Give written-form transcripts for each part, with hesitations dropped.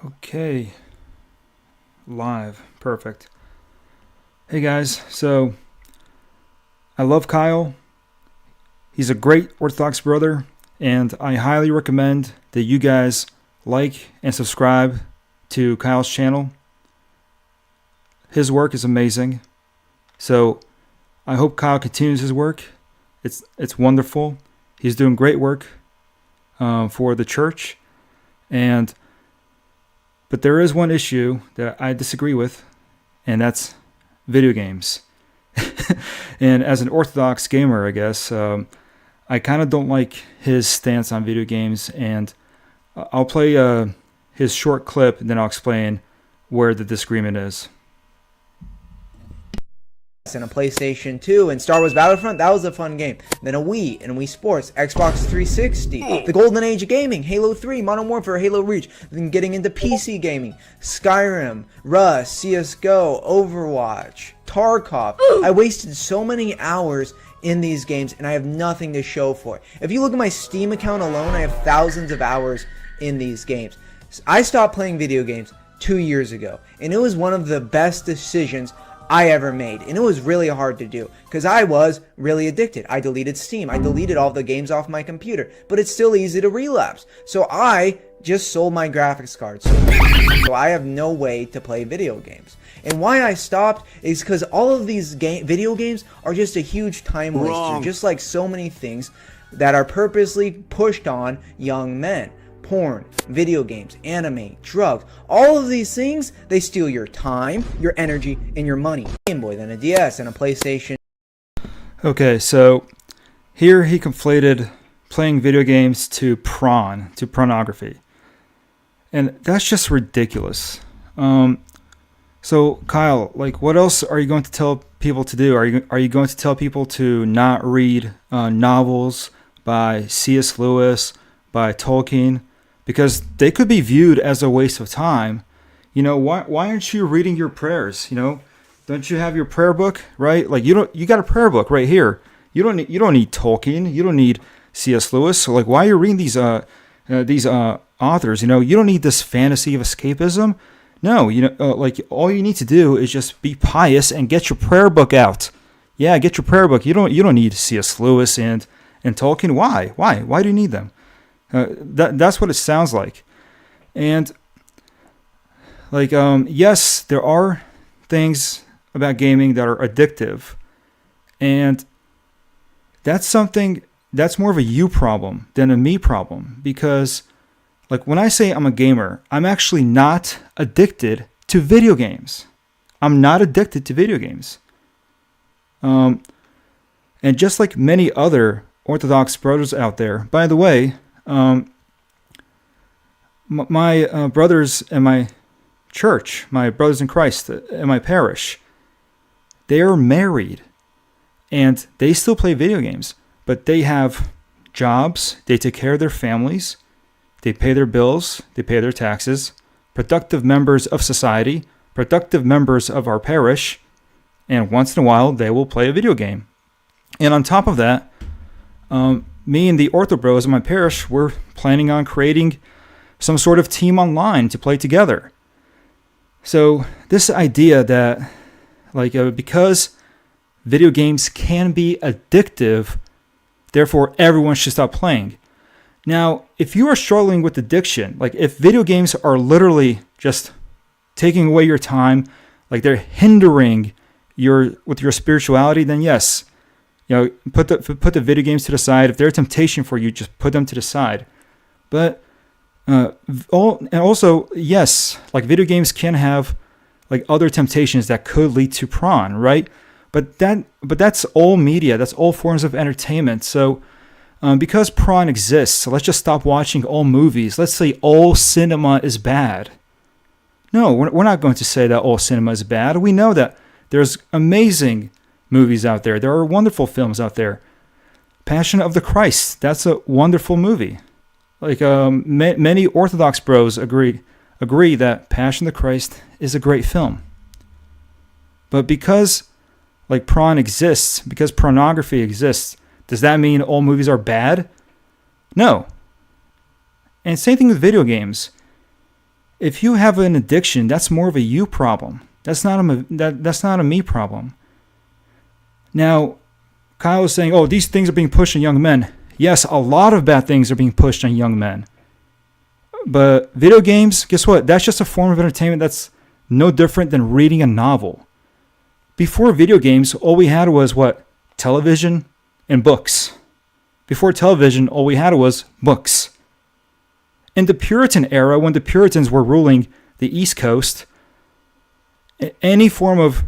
Okay, live, perfect. Hey guys, so I love Kyle. He's a great Orthodox brother, and I highly recommend that you guys like and subscribe to Kyle's channel. His work is amazing, so I hope Kyle continues his work. It's wonderful. He's doing great work for the church, but there is one issue that I disagree with, and that's video games. And as an Orthodox gamer, I guess, I kind of don't like his stance on video games, and I'll play his short clip, and then I'll explain where the disagreement is. And a PlayStation 2 and Star Wars Battlefront, that was a fun game. Then a Wii and Wii Sports, Xbox 360, the golden age of gaming, Halo 3, Modern Warfare, Halo Reach, then getting into PC gaming, Skyrim, Rust, CSGO, Overwatch, Tarkov. I wasted so many hours in these games and I have nothing to show for it. If you look at my Steam account alone, I have thousands of hours in these games. I stopped playing video games 2 years ago, and it was one of the best decisions I ever made, and it was really hard to do because I was really addicted. I deleted Steam, I deleted all the games off my computer, but it's still easy to relapse. So I just sold my graphics card, so I have no way to play video games. And why I stopped is because all of these video games are just a huge time waster, just like so many things that are purposely pushed on young men. Porn, video games, anime, drugs, all of these things, they steal your time, your energy, and your money. Game Boy, then a DS, and a PlayStation. Okay, so here he conflated playing video games to pornography. And that's just ridiculous. So Kyle, like, what else are you going to tell people to do? Are you going to tell people to not read novels by C.S. Lewis, by Tolkien? Because they could be viewed as a waste of time. You know, why aren't you reading your prayers? You know, don't you have your prayer book, right? Like you got a prayer book right here. You don't need Tolkien. You don't need C.S. Lewis. So like, why are you reading these authors? You know, you don't need this fantasy of escapism. No, like all you need to do is just be pious and get your prayer book out. Yeah, get your prayer book. You don't need C.S. Lewis and Tolkien. Why do you need them? That's what it sounds like. And like, yes, there are things about gaming that are addictive, and that's more of a you problem than a me problem, because like when I say I'm a gamer, I'm actually not addicted to video games. I'm not addicted to video games. And just like many other Orthodox brothers out there, by the way, my brothers in my church, my brothers in Christ in my parish, they are married and they still play video games, but they have jobs, they take care of their families, they pay their bills, they pay their taxes, productive members of society, productive members of our parish, and once in a while they will play a video game. And on top of that, me and the Ortho Bros in my parish, we're planning on creating some sort of team online to play together. So this idea that, like, because video games can be addictive, therefore everyone should stop playing. Now, if you are struggling with addiction, like if video games are literally just taking away your time, like they're hindering your spirituality, then yes. You know, put the video games to the side. If they're a temptation for you, just put them to the side. But also, yes, like video games can have like other temptations that could lead to prawn, right? But that's all media. That's all forms of entertainment. So because prawn exists, so let's just stop watching all movies. Let's say all cinema is bad. No, we're not going to say that all cinema is bad. We know that there's amazing movies out there. There are wonderful films out there. Passion of the Christ, that's a wonderful movie. Like many Orthodox bros agree that Passion of the Christ is a great film. But because like prawn exists, because pornography exists, does that mean all movies are bad? No. And same thing with video games. If you have an addiction, that's more of a you problem. That's not a me problem. Now, Kyle was saying, oh, these things are being pushed on young men. Yes, a lot of bad things are being pushed on young men. But video games, guess what? That's just a form of entertainment that's no different than reading a novel. Before video games, all we had was what? Television and books. Before television, all we had was books. In the Puritan era, when the Puritans were ruling the East Coast, any form of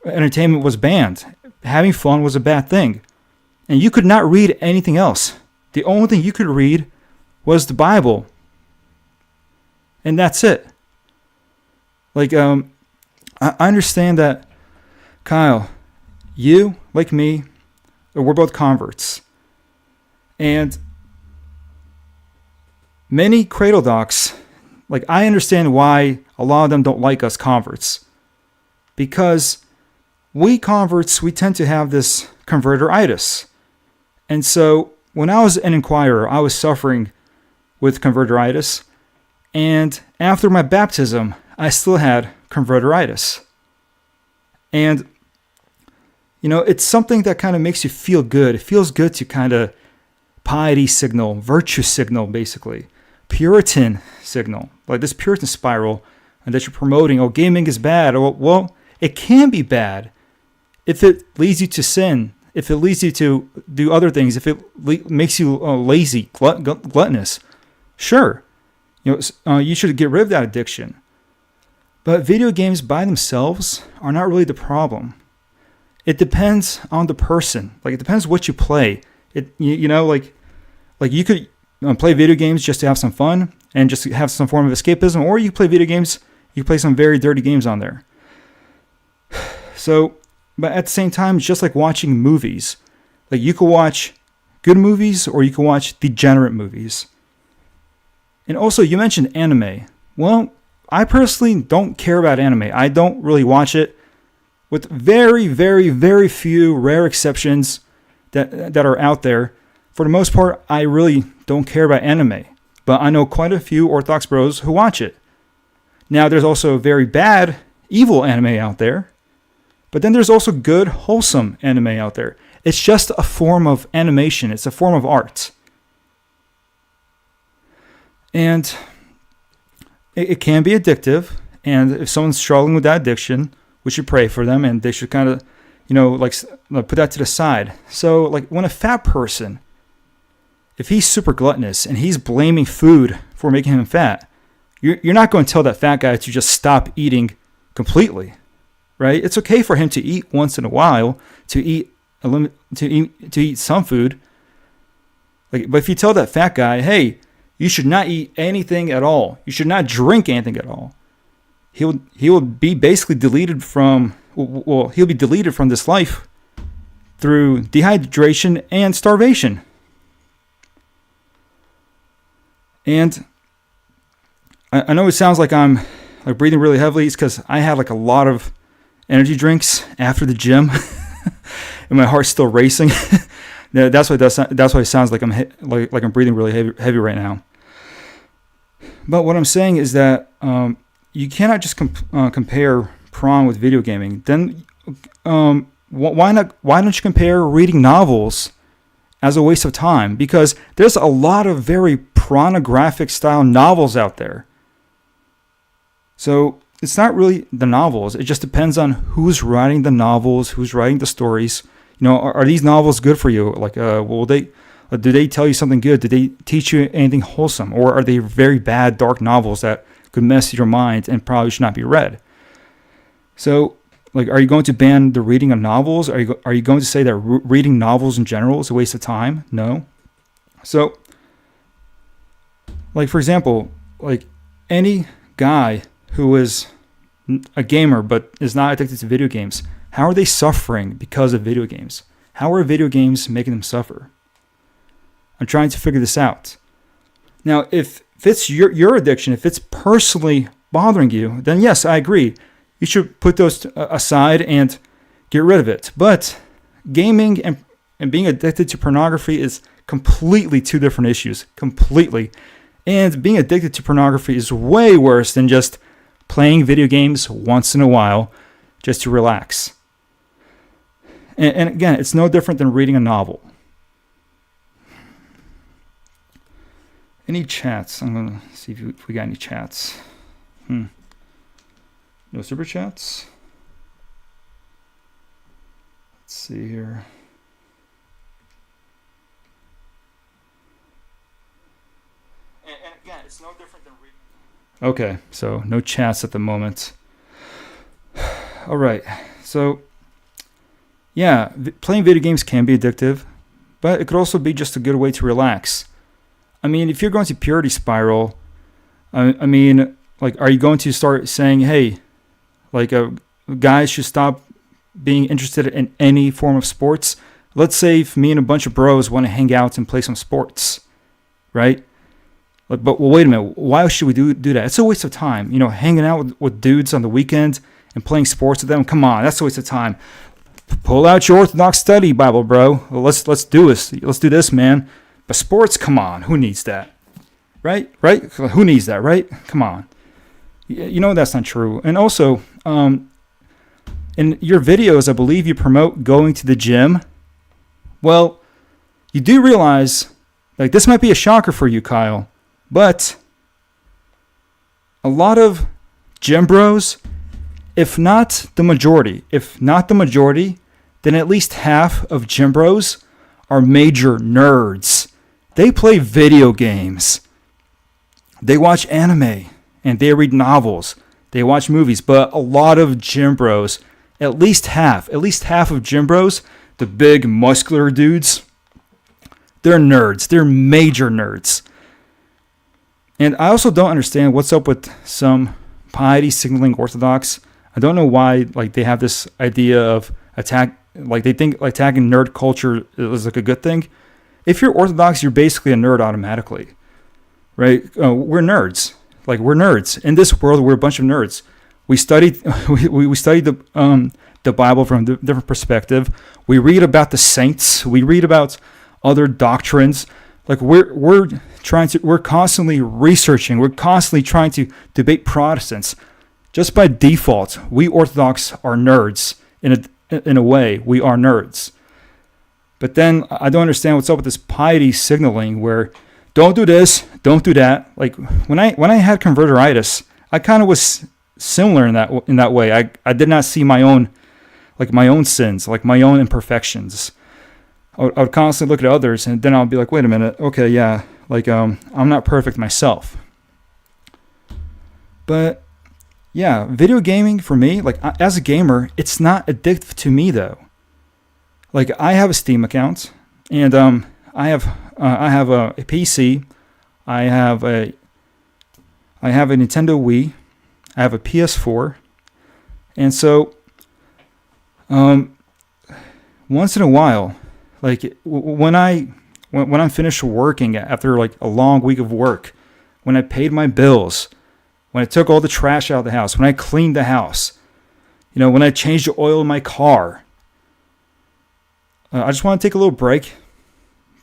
entertainment was banned. Having fun was a bad thing. And you could not read anything else. The only thing you could read was the Bible. And that's it. Like, I understand that, Kyle, you, like me, we're both converts. And many cradle docs, like, I understand why a lot of them don't like us converts. Because we converts, we tend to have this converteritis. And so when I was an inquirer, I was suffering with converteritis. And after my baptism, I still had converteritis. And, you know, it's something that kind of makes you feel good. It feels good to kind of piety signal, virtue signal, basically. Puritan signal. Like this Puritan spiral and that you're promoting, oh, gaming is bad. Well, it can be bad if it leads you to sin, if it leads you to do other things, if it makes you lazy, gluttonous. Sure. You know, you should get rid of that addiction. But video games by themselves are not really the problem. It depends on the person. Like, it depends what you play. Like you could play video games just to have some fun and just have some form of escapism, or you play video games, you play some very dirty games on there. So, but at the same time, it's just like watching movies. Like, you could watch good movies or you can watch degenerate movies. And also, you mentioned anime. Well, I personally don't care about anime. I don't really watch it, with very, very, very few rare exceptions that are out there. For the most part, I really don't care about anime. But I know quite a few Orthodox bros who watch it. Now, there's also very bad, evil anime out there. But then there's also good, wholesome anime out there. It's just a form of animation. It's a form of art. And it can be addictive. And if someone's struggling with that addiction, we should pray for them. And they should kind of, put that to the side. So, like, when a fat person, if he's super gluttonous and he's blaming food for making him fat, you're not going to tell that fat guy to just stop eating completely. Right? It's okay for him to eat once in a while, to eat some food. But if you tell that fat guy, hey, you should not eat anything at all, you should not drink anything at all, he will be basically deleted from this life through dehydration and starvation. And I know it sounds like I'm like breathing really heavily. It's because I had like a lot of energy drinks after the gym, and my heart's still racing. That's why it sounds like I'm breathing really heavy right now. But what I'm saying is that you cannot just compare prawn with video gaming. Then why don't you compare reading novels as a waste of time? Because there's a lot of very pornographic style novels out there. So it's not really the novels. It just depends on who's writing the novels, who's writing the stories. Are these novels good for you? Like, do they tell you something good? Do they teach you anything wholesome? Or are they very bad, dark novels that could mess your mind and probably should not be read? So, like, are you going to ban the reading of novels? Are you going to say that reading novels in general is a waste of time? No. So, like, for example, like any guy who is a gamer but is not addicted to video games, how are they suffering because of video games? How are video games making them suffer? I'm trying to figure this out. Now, if it's your addiction, if it's personally bothering you, then yes, I agree. You should put those aside and get rid of it. But gaming and being addicted to pornography is completely two different issues. Completely. And being addicted to pornography is way worse than just playing video games once in a while just to relax. And again, it's no different than reading a novel. Any chats? I'm going to see if we got any chats. No super chats? Let's see here. And again, it's no different than reading. Okay, so no chats at the moment. All right, so yeah, playing video games can be addictive, but it could also be just a good way to relax. I mean, if you're going to purity spiral, I mean, like, are you going to start saying, hey, like, guys should stop being interested in any form of sports? Let's say if me and a bunch of bros want to hang out and play some sports, right? Like, but well, wait a minute, why should we do that? It's a waste of time. You know, hanging out with dudes on the weekend and playing sports with them. Come on, that's a waste of time. Pull out your Orthodox study Bible, bro. Let's do this. Let's do this, man. But sports, come on, who needs that? Right? Who needs that, right? Come on. You know that's not true. And also, in your videos, I believe you promote going to the gym. Well, you do realize, like, this might be a shocker for you, Kyle, but a lot of gym bros, if not the majority, then at least half of gym bros are major nerds. They play video games. They watch anime and they read novels. They watch movies. But a lot of gym bros, at least half of gym bros, the big muscular dudes, they're nerds. They're major nerds. And I also don't understand what's up with some piety signaling Orthodox. I don't know why, like, they have this idea of like they think like attacking nerd culture is like a good thing. If you're Orthodox, you're basically a nerd automatically, right? We're nerds. Like, we're nerds. In this world, we're a bunch of nerds. We studied we studied the Bible from a different perspective. We read about the saints. We read about other doctrines. Like, we're constantly researching. We're constantly trying to debate Protestants. Just by default, we Orthodox are nerds. In a way, we are nerds. But then I don't understand what's up with this piety signaling where don't do this, don't do that. Like, when I had converteritis, I kind of was similar in that way. I did not see my own sins, like my own imperfections. I would constantly look at others, and then I'll be like, wait a minute, okay, yeah, like I'm not perfect myself. But yeah, video gaming for me, like as a gamer, it's not addictive to me though. Like, I have a Steam account, and I have a PC, I have a Nintendo Wii, I have a PS4, and so once in a while, like when I'm finished working after like a long week of work, when I paid my bills, when I took all the trash out of the house, when I cleaned the house, you know, when I changed the oil in my car, I just want to take a little break,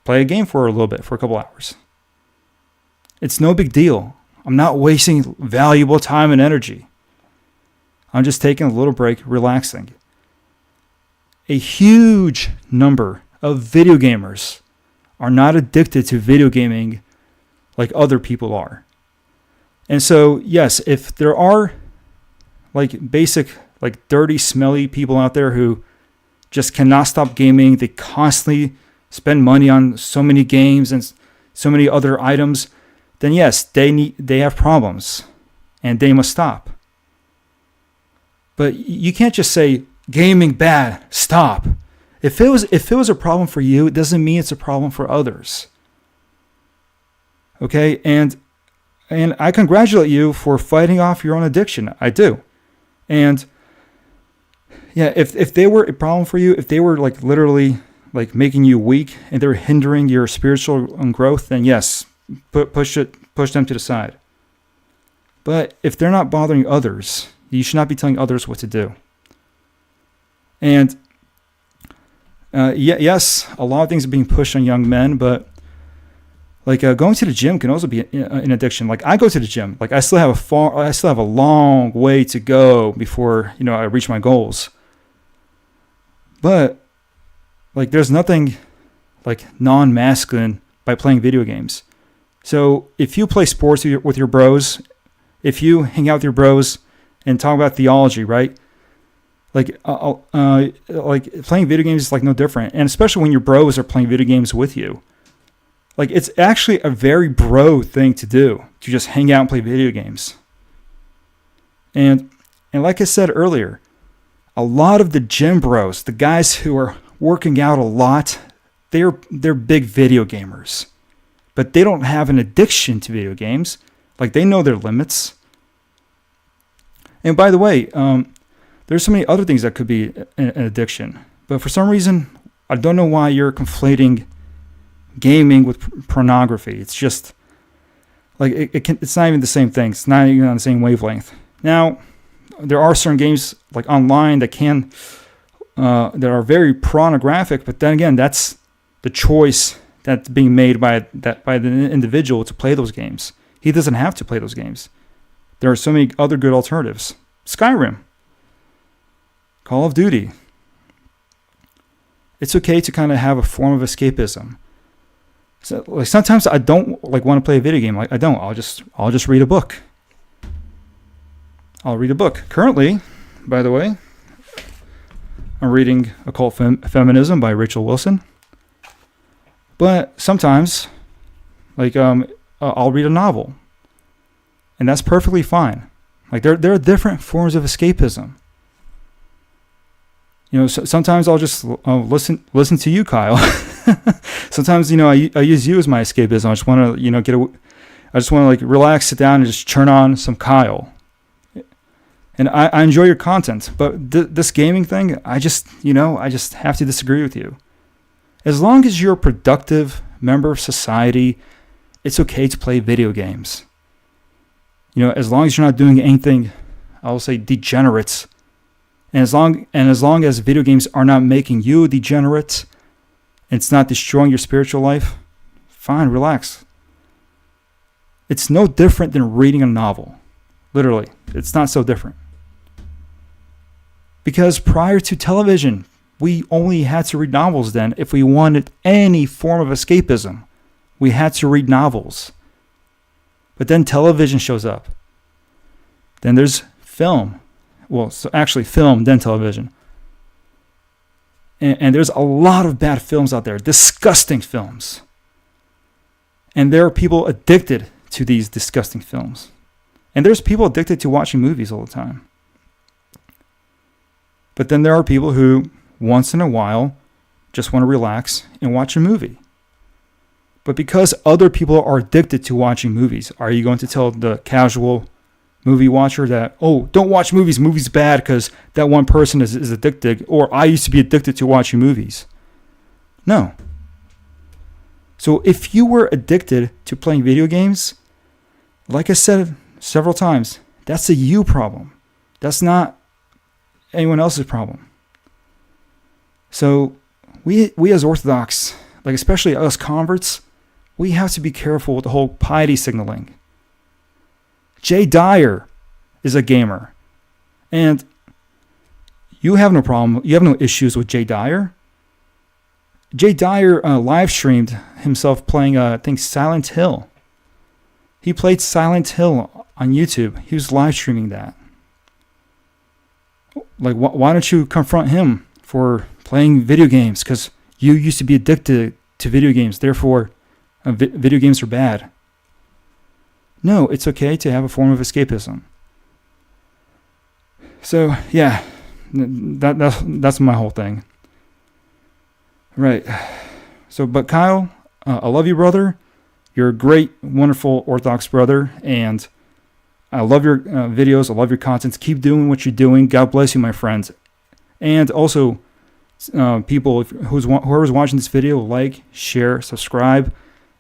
play a game for a little bit, for a couple hours. It's no big deal. I'm not wasting valuable time and energy. I'm just taking a little break, relaxing. A huge number of video gamers are not addicted to video gaming like other people are. And so, yes, if there are like basic, like dirty, smelly people out there who just cannot stop gaming, they constantly spend money on so many games and so many other items, then yes, they have problems and they must stop. But you can't just say gaming bad, stop. If it was a problem for you, it doesn't mean it's a problem for others. Okay? And I congratulate you for fighting off your own addiction. I do. And yeah, if they were a problem for you, if they were like literally like making you weak and they're hindering your spiritual growth, then yes, push them to the side. But if they're not bothering others, you should not be telling others what to do. And yes, a lot of things are being pushed on young men, but Like going to the gym can also be an addiction. Like I go to the gym. Like I still have a long way to go before I reach my goals. But like there's nothing like non-masculine by playing video games. So if you play sports with your bros, if you hang out with your bros and talk about theology, right? Like playing video games is like no different, and especially when your bros are playing video games with you. Like it's actually a very bro thing to do, to just hang out and play video games. And like I said earlier, a lot of the gym bros, the guys who are working out a lot, they're big video gamers. But they don't have an addiction to video games. Like they know their limits. And by the way, there's so many other things that could be an addiction. But for some reason, I don't know why you're conflating gaming with pornography. It's just like it's not even the same thing. It's not even on the same wavelength. Now, there are certain games like online that are very pornographic, but then again, that's the choice that's being made by the individual to play those games. He doesn't have to play those games. There are so many other good alternatives. Skyrim, Call of Duty. It's okay to kind of have a form of escapism. So, like sometimes I don't like want to play a video game. Like I don't. I'll just read a book. I'll read a book. Currently, by the way, I'm reading Occult Feminism by Rachel Wilson. But sometimes, like I'll read a novel, and that's perfectly fine. Like there are different forms of escapism. Sometimes I'll just listen to you, Kyle. Sometimes I use you as my escapism. I just want to I just want to like relax, sit down, and just turn on some Kyle. And I enjoy your content, but this gaming thing, I just have to disagree with you. As long as you're a productive member of society, it's okay to play video games. As long as you're not doing anything, I will say degenerates. And as long as video games are not making you a degenerate, and it's not destroying your spiritual life, fine, relax. It's no different than reading a novel. Literally, it's not so different. Because prior to television, we only had to read novels then. If we wanted any form of escapism, we had to read novels. But then television shows up. Then there's film. Well, so actually film, then television. And there's a lot of bad films out there, disgusting films. And there are people addicted to these disgusting films. And there's people addicted to watching movies all the time. But then there are people who, once in a while, just want to relax and watch a movie. But because other people are addicted to watching movies, are you going to tell the casual movie watcher that, oh, don't watch movies, movies bad because that one person is addicted, or I used to be addicted to watching movies? No. So if you were addicted to playing video games, like I said several times, that's a you problem. That's not anyone else's problem. So we as Orthodox, like especially us converts, we have to be careful with the whole piety signaling. Jay Dyer is a gamer, and you have no problem, you have no issues with Jay Dyer. Jay Dyer live streamed himself playing, I think, Silent Hill. He played Silent Hill on YouTube. He was live streaming that. Like, why don't you confront him for playing video games? Because you used to be addicted to video games. Therefore, video games are bad. No, it's okay to have a form of escapism. So, yeah, that's my whole thing. Right. So, but Kyle, I love you, brother. You're a great, wonderful Orthodox brother, and I love your videos. I love your content. Keep doing what you're doing. God bless you, my friends. And also, people, whoever's watching this video, like, share, subscribe.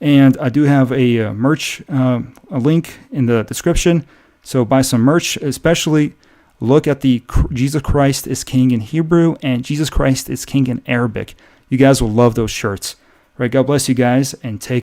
And I do have a merch a link in the description. So buy some merch, especially look at the Jesus Christ is King in Hebrew and Jesus Christ is King in Arabic. You guys will love those shirts. All right, God bless you guys, and take